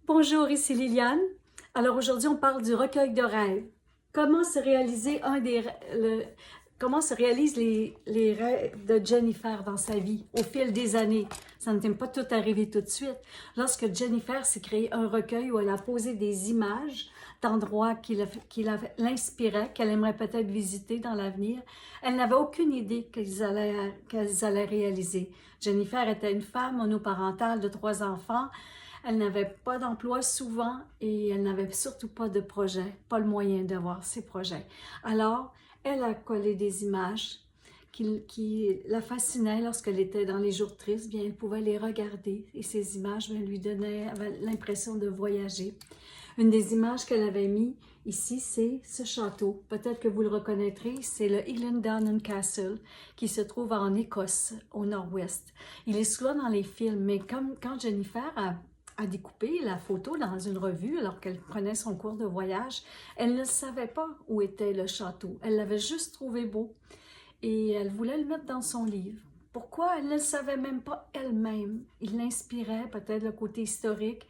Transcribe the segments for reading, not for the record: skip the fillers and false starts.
Bonjour, ici Liliane. Alors aujourd'hui, on parle du recueil de rêves. Comment se réaliser comment se réalisent les rêves de Jennifer dans sa vie au fil des années. Ça ne t'aime pas tout arriver tout de suite. Lorsque Jennifer s'est créé un recueil où elle a posé des images d'endroits l'inspiraient, qu'elle aimerait peut-être visiter dans l'avenir, elle n'avait aucune idée qu'elles allaient réaliser. Jennifer était une femme monoparentale de 3 enfants. Elle n'avait pas d'emploi souvent et elle n'avait surtout pas de projet, pas le moyen d'avoir ses projets. Alors, elle a collé des images qui la fascinaient lorsqu'elle était dans les jours tristes. Bien, elle pouvait les regarder et ces images lui donnaient l'impression de voyager. Une des images qu'elle avait mis ici, c'est ce château. Peut-être que vous le reconnaîtrez, c'est le Ellendonan Castle qui se trouve en Écosse, au nord-ouest. Il est souvent dans les films, mais comme quand Jennifer a découpé la photo dans une revue alors qu'elle prenait son cours de voyage, elle ne savait pas où était le château. Elle l'avait juste trouvé beau et elle voulait le mettre dans son livre. Pourquoi? Elle ne le savait même pas elle-même. Il l'inspirait, peut-être le côté historique,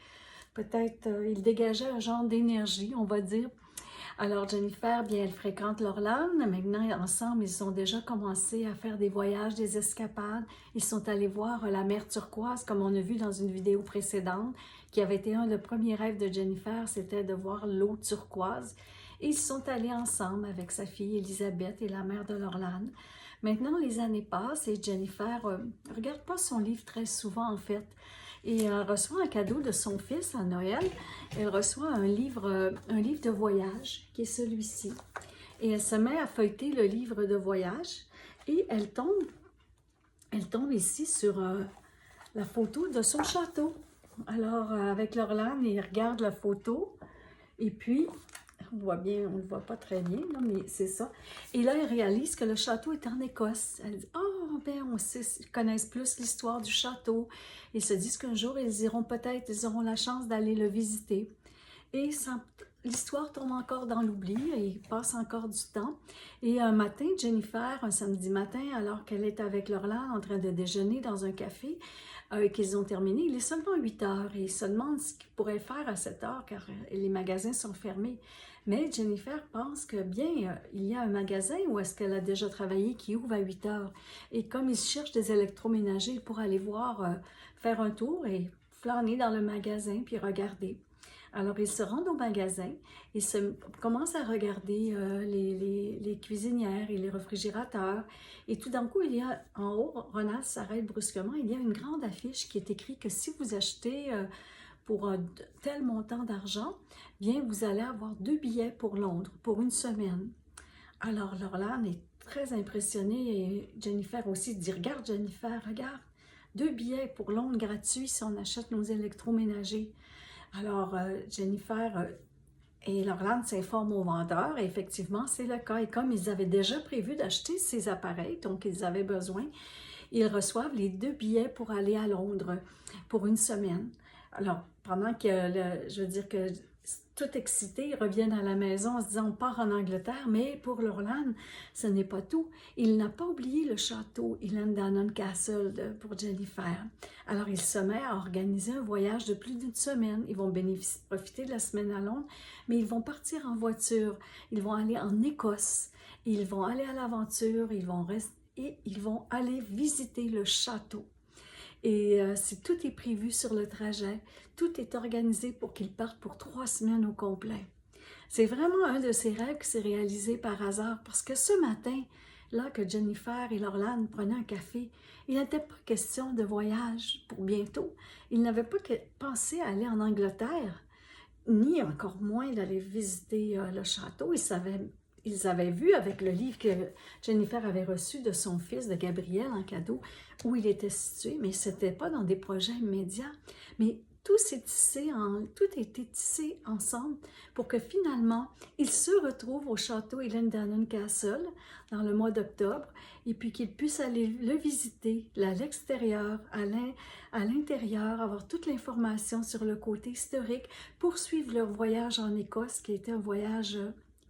peut-être il dégageait un genre d'énergie, on va dire. Alors Jennifer, bien, elle fréquente l'Orlane. Maintenant, ensemble, ils ont déjà commencé à faire des voyages, des escapades. Ils sont allés voir la mer turquoise, comme on a vu dans une vidéo précédente, qui avait été un des premiers rêves de Jennifer, c'était de voir l'eau turquoise. Et ils sont allés ensemble avec sa fille Elisabeth et la mère de l'Orlane. Maintenant, les années passent et Jennifer ne regarde pas son livre très souvent, en fait. Et elle reçoit un cadeau de son fils à Noël. Elle reçoit un livre de voyage, qui est celui-ci. Et elle se met à feuilleter le livre de voyage et elle tombe ici sur la photo de son château. Alors, avec Laurelane, il regarde la photo et puis, on voit bien, on ne le voit pas très bien, là, mais c'est ça. Et là, elle réalise que le château est en Écosse. Elle dit, oh, ben, ils connaissent plus l'histoire du château. Ils se disent qu'un jour, ils auront la chance d'aller le visiter. Et l'histoire tombe encore dans l'oubli et il passe encore du temps. Et un matin, Jennifer, un samedi matin, alors qu'elle est avec Laurelane en train de déjeuner dans un café, qu'ils ont terminé, il est seulement 8 heures et ils se demandent ce qu'ils pourraient faire à cette heure car les magasins sont fermés. Mais Jennifer pense que bien, il y a un magasin où est-ce qu'elle a déjà travaillé qui ouvre à 8 heures. Et comme ils cherchent des électroménagers pour aller voir, faire un tour et flâner dans le magasin puis regarder. Alors, ils se rendent au magasin et commencent à regarder les cuisinières et les réfrigérateurs. Et tout d'un coup, il y a en haut, Ronald s'arrête brusquement, il y a une grande affiche qui est écrite que si vous achetez pour un tel montant d'argent, bien, vous allez avoir 2 billets pour Londres pour une semaine. Alors, Laurelane est très impressionnée et Jennifer aussi dit, regarde Jennifer, regarde, 2 billets pour Londres gratuits si on achète nos électroménagers. Alors, Jennifer et Laurelane s'informent au vendeur et effectivement, c'est le cas. Et comme ils avaient déjà prévu d'acheter ces appareils, donc ils avaient besoin, ils reçoivent les 2 billets pour aller à Londres pour une semaine. Alors, pendant que, je veux dire que tout excité, ils reviennent à la maison en se disant on part en Angleterre, mais pour Laurelane, ce n'est pas tout. Il n'a pas oublié le château Ellendonan Castle pour Jennifer. Alors, il se met à organiser un voyage de plus d'une semaine. Ils vont profiter de la semaine à Londres, mais ils vont partir en voiture. Ils vont aller en Écosse. Ils vont aller à l'aventure. Ils vont aller visiter le château. Et tout est prévu sur le trajet. Tout est organisé pour qu'ils partent pour 3 semaines au complet. C'est vraiment un de ces rêves qui s'est réalisé par hasard parce que ce matin, là que Jennifer et Laurelane prenaient un café, il n'était pas question de voyage pour bientôt. Ils n'avaient pas pensé à aller en Angleterre, ni encore moins d'aller visiter le château. Ils avaient vu avec le livre que Jennifer avait reçu de son fils, de Gabriel, en cadeau, où il était situé, mais ce n'était pas dans des projets immédiats. Mais tout a été tissé ensemble pour que finalement, ils se retrouvent au château Ellendonan Castle dans le mois d'octobre et puis qu'ils puissent aller le visiter à l'extérieur, à l'intérieur, avoir toute l'information sur le côté historique, poursuivre leur voyage en Écosse qui était un voyage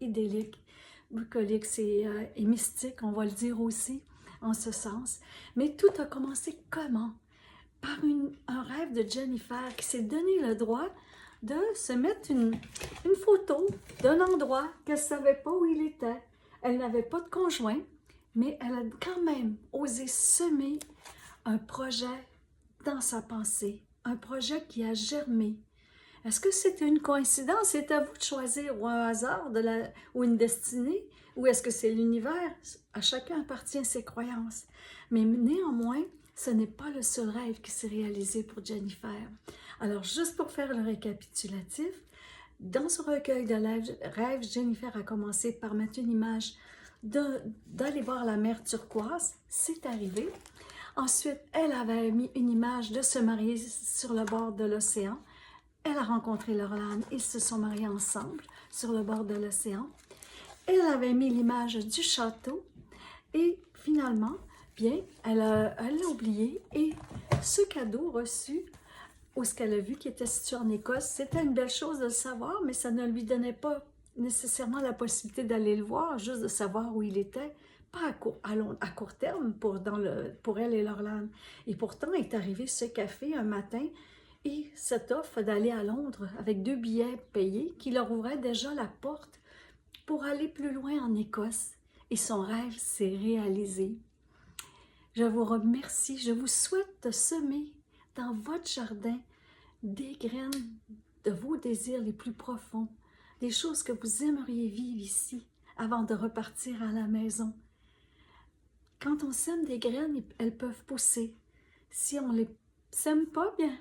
idyllique, bucolique et mystique, on va le dire aussi, en ce sens. Mais tout a commencé comment? par un rêve de Jennifer qui s'est donné le droit de se mettre une photo d'un endroit qu'elle ne savait pas où il était. Elle n'avait pas de conjoint, mais elle a quand même osé semer un projet dans sa pensée, un projet qui a germé. Est-ce que c'était une coïncidence? C'est à vous de choisir, ou un hasard ou une destinée, ou est-ce que c'est l'univers? À chacun appartient ses croyances. Mais néanmoins, ce n'est pas le seul rêve qui s'est réalisé pour Jennifer. Alors, juste pour faire le récapitulatif, dans ce recueil de rêves, Jennifer a commencé par mettre une image d'aller voir la mer turquoise. C'est arrivé. Ensuite, elle avait mis une image de se marier sur le bord de l'océan. Elle a rencontré Laurelane, ils se sont mariés ensemble sur le bord de l'océan. Elle avait mis l'image du château et finalement, bien, elle l'a oublié et ce cadeau reçu, ou ce qu'elle a vu qui était situé en Écosse, c'était une belle chose de le savoir, mais ça ne lui donnait pas nécessairement la possibilité d'aller le voir, juste de savoir où il était, pas à court terme pour elle et Laurelane. Et pourtant, est arrivé ce café un matin et cette offre d'aller à Londres avec 2 billets payés qui leur ouvrait déjà la porte pour aller plus loin en Écosse. Et son rêve s'est réalisé. Je vous remercie, je vous souhaite de semer dans votre jardin des graines de vos désirs les plus profonds, des choses que vous aimeriez vivre ici avant de repartir à la maison. Quand on sème des graines, elles peuvent pousser. Si on ne les sème pas, bien,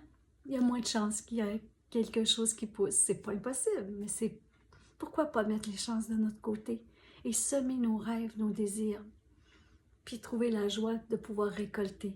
il y a moins de chances qu'il y ait quelque chose qui pousse. C'est pas impossible, mais c'est pourquoi pas mettre les chances de notre côté et semer nos rêves, nos désirs, puis trouver la joie de pouvoir récolter.